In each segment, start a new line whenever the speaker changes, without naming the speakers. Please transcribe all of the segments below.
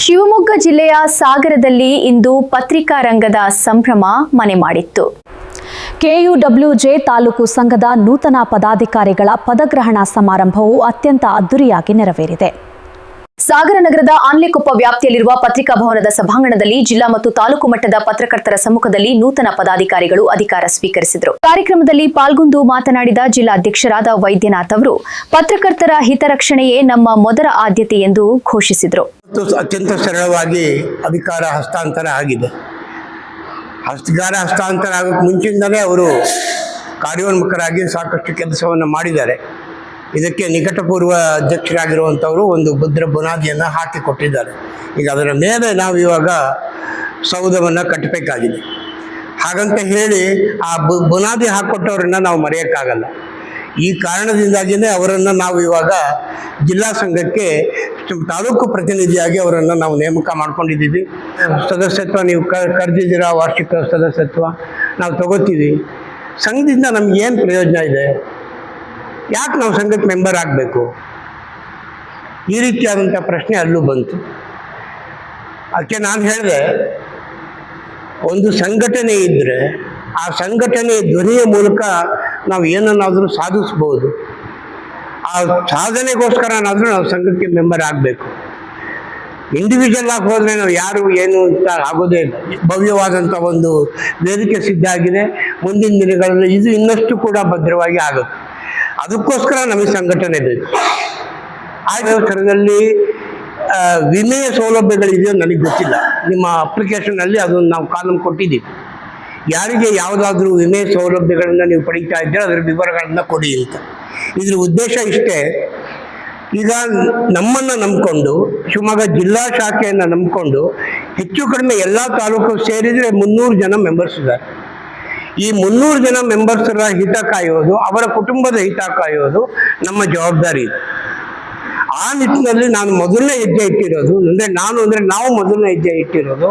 ಶಿವಮೊಗ್ಗ ಜಿಲ್ಲೆಯ ಸಾಗರದಲ್ಲಿ ಇಂದು ಪತ್ರಿಕಾ ರಂಗದ ಸಂಭ್ರಮ ಮನೆ ಮಾಡಿತ್ತು.
ಕೆಯುಡಬ್ಲ್ಯೂಜೆ ತಾಲೂಕು ಸಂಘದ ನೂತನ ಪದಾಧಿಕಾರಿಗಳ ಪದಗ್ರಹಣ ಸಮಾರಂಭವು ಅತ್ಯಂತ ಅದ್ದೂರಿಯಾಗಿ ನೆರವೇರಿದೆ.
ಸಾಗರ ನಗರದ ಆನ್ಲೆಕೊಪ್ಪ ವ್ಯಾಪ್ತಿಯಲ್ಲಿರುವ ಪತ್ರಿಕಾ ಭವನದ ಸಭಾಂಗಣದಲ್ಲಿ ಜಿಲ್ಲಾ ಮತ್ತು ತಾಲೂಕು ಮಟ್ಟದ ಪತ್ರಕರ್ತರ ಸಮ್ಮುಖದಲ್ಲಿ ನೂತನ ಪದಾಧಿಕಾರಿಗಳು ಅಧಿಕಾರ ಸ್ವೀಕರಿಸಿದರು. ಕಾರ್ಯಕ್ರಮದಲ್ಲಿ ಪಾಲ್ಗೊಂಡು ಮಾತನಾಡಿದ ಜಿಲ್ಲಾಧ್ಯಕ್ಷರಾದ ವೈದ್ಯನಾಥ್ ಅವರು ಪತ್ರಕರ್ತರ ಹಿತರಕ್ಷಣೆಯೇ ನಮ್ಮ ಮೊದಲ ಆದ್ಯತೆ ಎಂದು ಘೋಷಿಸಿದರು.
ಅತ್ಯಂತ ಸರಳವಾಗಿ ಅಧಿಕಾರ ಹಸ್ತಾಂತರ ಆಗಿದೆ. ಅಧಿಕಾರ ಹಸ್ತಾಂತರ ಆಗೋಕ್ಕೆ ಮುಂಚಿನಿಂದಲೇ ಅವರು ಕಾರ್ಯೋನ್ಮುಖರಾಗಿ ಸಾಕಷ್ಟು ಕೆಲಸವನ್ನು ಮಾಡಿದ್ದಾರೆ. ಇದಕ್ಕೆ ನಿಕಟಪೂರ್ವ ಅಧ್ಯಕ್ಷರಾಗಿರುವಂಥವರು ಒಂದು ಭದ್ರ ಬುನಾದಿಯನ್ನು ಹಾಕಿಕೊಟ್ಟಿದ್ದಾರೆ. ಈಗ ಅದರ ಮೇಲೆ ನಾವು ಇವಾಗ ಸೌಧವನ್ನು ಕಟ್ಟಬೇಕಾಗಿದೆ. ಹಾಗಂತ ಹೇಳಿ ಆ ಬುನಾದಿ ಹಾಕಿಕೊಟ್ಟವರನ್ನು ನಾವು ಮರೆಯೋಕ್ಕಾಗಲ್ಲ. ಈ ಕಾರಣದಿಂದಾಗಿಯೇ ಅವರನ್ನು ನಾವು ಇವಾಗ ಜಿಲ್ಲಾ ಸಂಘಕ್ಕೆ ತಾಲೂಕು ಪ್ರತಿನಿಧಿಯಾಗಿ ಅವರನ್ನು ನಾವು ನೇಮಕ ಮಾಡ್ಕೊಂಡಿದ್ದೀವಿ. ಸದಸ್ಯತ್ವ ನೀವು ಕರೆದಿದ್ದೀರಾ, ವಾರ್ಷಿಕ ಸದಸ್ಯತ್ವ ನಾವು ತಗೋತೀವಿ. ಸಂಘದಿಂದ ನಮಗೇನು ಪ್ರಯೋಜನ ಇದೆ? ಯಾಕೆ ನಾವು ಸಂಘಕ್ಕೆ ಮೆಂಬರ್ ಆಗಬೇಕು? ಈ ರೀತಿಯಾದಂಥ ಪ್ರಶ್ನೆ ಅಲ್ಲೂ ಬಂತು. ಅದಕ್ಕೆ ನಾನು ಹೇಳಿದೆ, ಒಂದು ಸಂಘಟನೆ ಇದ್ದರೆ ಆ ಸಂಘಟನೆ ಧ್ವನಿಯ ಮೂಲಕ ನಾವು ಏನನ್ನಾದರೂ ಸಾಧಿಸ್ಬೋದು. ಆ ಸಾಧನೆಗೋಸ್ಕರನಾದರೂ ನಾವು ಸಂಘಕ್ಕೆ ಮೆಂಬರ್ ಆಗಬೇಕು. ಇಂಡಿವಿಜುವಲ್ ಆಗಿ ಹೋದರೆ ನಾವು ಯಾರು ಏನು ಅಂತ ಆಗೋದೇ ಇಲ್ಲ. ಭವ್ಯವಾದಂಥ ಒಂದು ವೇದಿಕೆ ಸಿದ್ಧ ಆಗಿದೆ. ಮುಂದಿನ ದಿನಗಳಲ್ಲಿ ಇದು ಇನ್ನಷ್ಟು ಕೂಡ ಭದ್ರವಾಗಿ ಆಗುತ್ತೆ. ಅದಕ್ಕೋಸ್ಕರ ನಮಗೆ ಸಂಘಟನೆ ಬೇಕು. ಆ ಥರದಲ್ಲಿ ವಿಮೆಯ ಸೌಲಭ್ಯಗಳಿದೆಯೋ ನನಗೆ ಗೊತ್ತಿಲ್ಲ. ನಿಮ್ಮ ಅಪ್ಲಿಕೇಶನಲ್ಲಿ ಅದನ್ನು ನಾವು ಕಾಲಮ್ ಕೊಟ್ಟಿದ್ದೀವಿ. ಯಾರಿಗೆ ಯಾವುದಾದ್ರೂ ವಿಮೆ ಸೌಲಭ್ಯಗಳನ್ನು ನೀವು ಪಡೀತಾ ಇದ್ದರೆ ಅದರ ವಿವರಗಳನ್ನು ಕೊಡಿ ಅಂತ. ಇದ್ರ ಉದ್ದೇಶ ಇಷ್ಟೇ. ಈಗ ನಮ್ಮನ್ನು ನಂಬಿಕೊಂಡು, ಶಿವಮೊಗ್ಗ ಜಿಲ್ಲಾ ಶಾಖೆಯನ್ನು ನಂಬಿಕೊಂಡು ಹೆಚ್ಚು ಕಡಿಮೆ ಎಲ್ಲ ತಾಲೂಕು ಸೇರಿದರೆ 300 ಜನ ಮೆಂಬರ್ಸ್ ಇದ್ದಾರೆ. ಈ 300 ಜನ ಮೆಂಬರ್ಸರ ಹಿತ ಕಾಯೋದು, ಅವರ ಕುಟುಂಬದ ಹಿತ ಕಾಯೋದು ನಮ್ಮ ಜವಾಬ್ದಾರಿ. ಆ ನಿಟ್ಟಿನಲ್ಲಿ ನಾನು ಮೊದಲನೇ ಹೆಜ್ಜೆ ಇಟ್ಟಿರೋದು, ನಾವು ಮೊದಲನೇ ಹೆಜ್ಜೆ ಇಟ್ಟಿರೋದು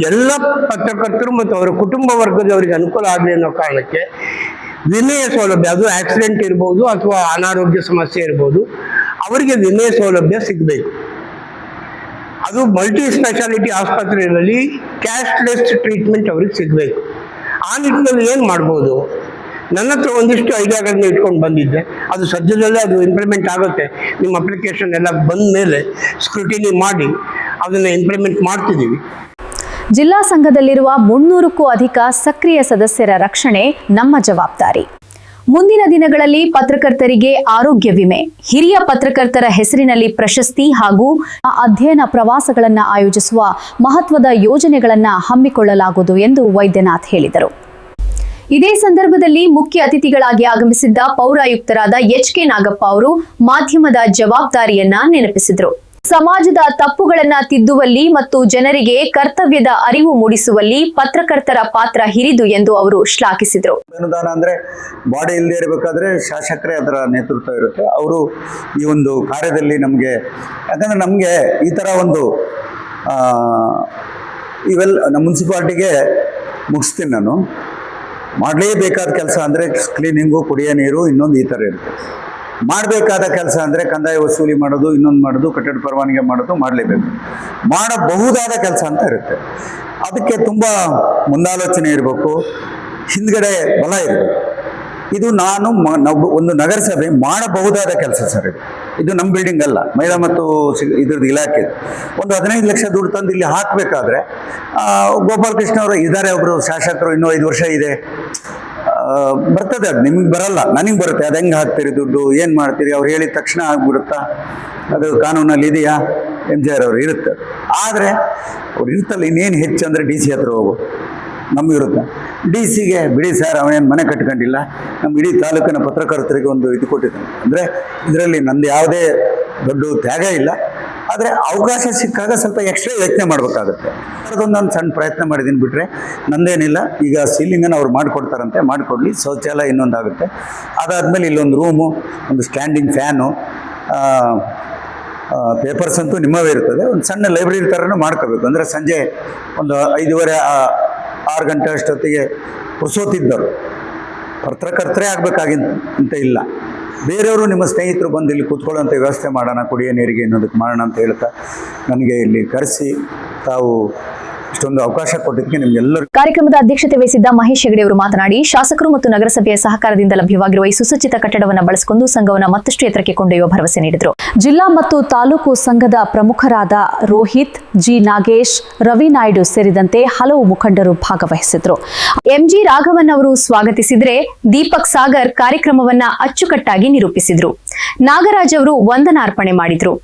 ಎಲ್ಲ ಪತ್ರಕರ್ತರು ಮತ್ತು ಅವರ ಕುಟುಂಬ ವರ್ಗದವರಿಗೆ ಅನುಕೂಲ ಆಗಲಿ ಅನ್ನೋ ಕಾರಣಕ್ಕೆ ವಿಮೆಯ ಸೌಲಭ್ಯ, ಅದು ಆಕ್ಸಿಡೆಂಟ್ ಇರ್ಬೋದು ಅಥವಾ ಅನಾರೋಗ್ಯ ಸಮಸ್ಯೆ ಇರ್ಬೋದು, ಅವರಿಗೆ ವಿಮೆಯ ಸೌಲಭ್ಯ ಸಿಗಬೇಕು. ಅದು ಮಲ್ಟಿ ಸ್ಪೆಷಾಲಿಟಿ ಆಸ್ಪತ್ರೆಯಲ್ಲಿ ಕ್ಯಾಶ್ಲೆಸ್ ಟ್ರೀಟ್ಮೆಂಟ್ ಅವ್ರಿಗೆ ಸಿಗಬೇಕು. ಆ ನಿಟ್ಟಿನಲ್ಲಿ ಏನು ಮಾಡ್ಬೋದು? ನನ್ನ ಹತ್ರ ಒಂದಿಷ್ಟು ಐಡಿಯಾಗಳನ್ನ ಇಟ್ಕೊಂಡು ಬಂದಿದ್ದೆ. ಅದು ಸದ್ಯದಲ್ಲೇ ಅದು ಇಂಪ್ಲಿಮೆಂಟ್ ಆಗುತ್ತೆ. ನಿಮ್ಮ ಅಪ್ಲಿಕೇಶನ್ ಎಲ್ಲ ಬಂದ ಮೇಲೆ ಸ್ಕ್ರೂಟಿನಿ ಮಾಡಿ ಅದನ್ನು ಇಂಪ್ಲಿಮೆಂಟ್ ಮಾಡ್ತಿದ್ದೀವಿ.
ಜಿಲ್ಲಾ ಸಂಘದಲ್ಲಿರುವ 300ಕ್ಕೂ ಅಧಿಕ ಸಕ್ರಿಯ ಸದಸ್ಯರ ರಕ್ಷಣೆ ನಮ್ಮ ಜವಾಬ್ದಾರಿ. ಮುಂದಿನ ದಿನಗಳಲ್ಲಿ ಪತ್ರಕರ್ತರಿಗೆ ಆರೋಗ್ಯ ವಿಮೆ, ಹಿರಿಯ ಪತ್ರಕರ್ತರ ಹೆಸರಿನಲ್ಲಿ ಪ್ರಶಸ್ತಿ ಹಾಗೂ ಅಧ್ಯಯನ ಪ್ರವಾಸಗಳನ್ನು ಆಯೋಜಿಸುವ ಮಹತ್ವದ ಯೋಜನೆಗಳನ್ನು ಹಮ್ಮಿಕೊಳ್ಳಲಾಗುವುದು ಎಂದು ವೈದ್ಯನಾಥ್ ಹೇಳಿದರು. ಇದೇ ಸಂದರ್ಭದಲ್ಲಿ ಮುಖ್ಯ ಅತಿಥಿಗಳಾಗಿ ಆಗಮಿಸಿದ್ದ ಪೌರಾಯುಕ್ತರಾದ ಎಚ್.ಕೆ. ನಾಗಪ್ಪ ಅವರು ಮಾಧ್ಯಮದ ಜವಾಬ್ದಾರಿಯನ್ನ ನೆನಪಿಸಿದರು. ಸಮಾಜದ ತಪ್ಪುಗಳನ್ನು ತಿದ್ದುವಲ್ಲಿ ಮತ್ತು ಜನರಿಗೆ ಕರ್ತವ್ಯದ ಅರಿವು ಮೂಡಿಸುವಲ್ಲಿ ಪತ್ರಕರ್ತರ ಪಾತ್ರ ಹಿರಿದು ಎಂದು ಅವರು ಶ್ಲಾಘಿಸಿದರು.
ಅನುದಾನ ಅಂದ್ರೆ ಬಾಡಿ ಇಲ್ಲದೆ ಇರಬೇಕಾದ್ರೆ ಶಾಸಕರೇ ಅದರ ನೇತೃತ್ವ ಇರುತ್ತೆ. ಅವರು ಈ ಒಂದು ಕಾರ್ಯದಲ್ಲಿ ನಮಗೆ, ಯಾಕಂದ್ರೆ ನಮಗೆ ಈ ಥರ ಒಂದು ಇವೆಲ್ಲ ನಮ್ಮ ಮುನ್ಸಿಪಾಲ್ಟಿಗೆ ಮುಗಿಸ್ತೀನಿ. ನಾನು ಮಾಡಲೇಬೇಕಾದ ಕೆಲಸ ಅಂದರೆ ಕ್ಲೀನಿಂಗು, ಕುಡಿಯೋ ನೀರು, ಇನ್ನೊಂದು ಈ ಥರ ಇರುತ್ತೆ. ಮಾಡಬೇಕಾದ ಕೆಲಸ ಅಂದರೆ ಕಂದಾಯ ವಸೂಲಿ ಮಾಡೋದು, ಇನ್ನೊಂದು ಮಾಡೋದು, ಕಟ್ಟಡ ಪರವಾನಗಿ ಮಾಡೋದು ಮಾಡಲೇಬೇಕು. ಮಾಡಬಹುದಾದ ಕೆಲಸ ಅಂತ ಇರುತ್ತೆ. ಅದಕ್ಕೆ ತುಂಬ ಮುಂದಾಲೋಚನೆ ಇರಬೇಕು, ಹಿಂದ್ಗಡೆ ಬಲ ಇರಬೇಕು. ಇದು ಒಂದು ನಗರಸಭೆ ಮಾಡಬಹುದಾದ ಕೆಲಸ ಸರ್. ಇದು ನಮ್ಮ ಬಿಲ್ಡಿಂಗ್ ಅಲ್ಲ, ಮಹಿಳಾ ಮತ್ತು ಇದ್ರದ್ದು ಇಲಾಖೆ. ಒಂದು 15 ಲಕ್ಷ ದುಡ್ಡು ತಂದು ಇಲ್ಲಿ ಹಾಕಬೇಕಾದ್ರೆ ಗೋಪಾಲಕೃಷ್ಣ ಅವರು ಇದ್ದಾರೆ, ಒಬ್ಬರು ಶಾಸಕರು, ಇನ್ನೂ 5 ವರ್ಷ ಇದೆ, ಬರ್ತದೆ. ಅದು ನಿಮಗೆ ಬರಲ್ಲ, ನನಗೆ ಬರುತ್ತೆ. ಅದು ಹೆಂಗೆ ಹಾಕ್ತೀರಿ ದುಡ್ಡು, ಏನು ಮಾಡ್ತೀರಿ? ಅವ್ರು ಹೇಳಿದ ತಕ್ಷಣ ಆಗ್ಬಿಡುತ್ತಾ? ಅದು ಕಾನೂನಲ್ಲಿ ಇದೆಯಾ? MJR ಅವರು ಇರುತ್ತೆ. ಆದರೆ ಅವ್ರು ಇರ್ತಲ್ಲ. ಇನ್ನೇನು ಹೆಚ್ಚು ಅಂದರೆ DC ಹತ್ರ ಹೋಗು, ನಮಗಿರುತ್ತೆ. DC ಬಿಡಿ ಸರ್, ಅವನೇನು ಮನೆ ಕಟ್ಕೊಂಡಿಲ್ಲ, ನಮ್ಮ ಇಡೀ ತಾಲೂಕಿನ ಪತ್ರಕರ್ತರಿಗೆ ಒಂದು ಇದು ಕೊಟ್ಟಿದ್ದಾನೆ. ಅಂದರೆ ಇದರಲ್ಲಿ ನಂದು ಯಾವುದೇ ದೊಡ್ಡ ತ್ಯಾಗ ಇಲ್ಲ. ಆದರೆ ಅವಕಾಶ ಸಿಕ್ಕಾಗ ಸ್ವಲ್ಪ ಎಕ್ಸ್ಟ್ರಾ ಯೋಚನೆ ಮಾಡಬೇಕಾಗುತ್ತೆ. ಅದೊಂದು ನಾನು ಸಣ್ಣ ಪ್ರಯತ್ನ ಮಾಡಿದ್ದೀನಿ, ಬಿಟ್ಟರೆ ನಂದೇನಿಲ್ಲ. ಈಗ ಸೀಲಿಂಗನ್ನು ಅವ್ರು ಮಾಡಿಕೊಡ್ತಾರಂತೆ, ಮಾಡಿಕೊಡ್ಲಿ. ಶೌಚಾಲಯ ಇನ್ನೊಂದಾಗುತ್ತೆ. ಅದಾದಮೇಲೆ ಇಲ್ಲೊಂದು ರೂಮು, ಒಂದು ಸ್ಟ್ಯಾಂಡಿಂಗ್ ಫ್ಯಾನು, ಪೇಪರ್ಸ್ ಅಂತೂ ನಿಮ್ಮವೇ ಇರ್ತದೆ. ಒಂದು ಸಣ್ಣ ಲೈಬ್ರರಿ ಥರನೂ ಮಾಡ್ಕೋಬೇಕು. ಅಂದರೆ ಸಂಜೆ ಒಂದು 5:30 6 ಗಂಟೆ ಅಷ್ಟೊತ್ತಿಗೆ ಪುರ್ಸೋತಿದ್ದರು ಪತ್ರಕರ್ತರೇ ಆಗಬೇಕಾಗಿಂತ ಇಲ್ಲ. ಬೇರೆಯವರು ನಿಮ್ಮ ಸ್ನೇಹಿತರು ಬಂದು ಇಲ್ಲಿ ಕೂತ್ಕೊಳ್ಳೋಂಥ ವ್ಯವಸ್ಥೆ ಮಾಡೋಣ, ಕುಡಿಯೋ ನೀರಿಗೆ ಇನ್ನೊಂದಕ್ಕೆ ಮಾಡೋಣ ಅಂತ ಹೇಳ್ತಾ ನನಗೆ ಇಲ್ಲಿ ಕರೆಸಿ ತಾವು ಇಷ್ಟೊಂದು ಅವಕಾಶ ಕೊಟ್ಟಿದ್ದಕ್ಕೆ ನಿಮ್ಗೆಲ್ಲರಿಗೂ.
ಕಾರ್ಯಕ್ರಮದ ಅಧ್ಯಕ್ಷತೆ ವಹಿಸಿದ್ದ ಮಹೇಶ್ ಹೆಗಡೆ ಅವರು ಮಾತನಾಡಿ, ಶಾಸಕರು ಮತ್ತು ನಗರಸಭೆಯ ಸಹಕಾರದಿಂದ ಲಭ್ಯವಾಗಿರುವ ಈ ಸುಸಜ್ಜಿತ ಕಟ್ಟಡವನ್ನು ಬಳಸಿಕೊಂಡು ಸಂಘವನ್ನು ಮತ್ತಷ್ಟು ಎತ್ತರಕ್ಕೆ ಕೊಂಡೊಯ್ಯುವ ಭರವಸೆ ನೀಡಿದರು.
ಜಿಲ್ಲಾ ಮತ್ತು ತಾಲೂಕು ಸಂಘದ ಪ್ರಮುಖರಾದ ರೋಹಿತ್, ಜಿ ನಾಗೇಶ್, ರವಿ ನಾಯ್ಡು ಸೇರಿದಂತೆ ಹಲವು ಮುಖಂಡರು ಭಾಗವಹಿಸಿದ್ರು.
ಎಂಜಿ ರಾಘವನ್ ಅವರು ಸ್ವಾಗತಿಸಿದ್ರೆ, ದೀಪಕ್ ಸಾಗರ್ ಕಾರ್ಯಕ್ರಮವನ್ನ ಅಚ್ಚುಕಟ್ಟಾಗಿ ನಿರೂಪಿಸಿದ್ರು. ನಾಗರಾಜ್ ಅವರು ವಂದನಾರ್ಪಣೆ ಮಾಡಿದ್ರು.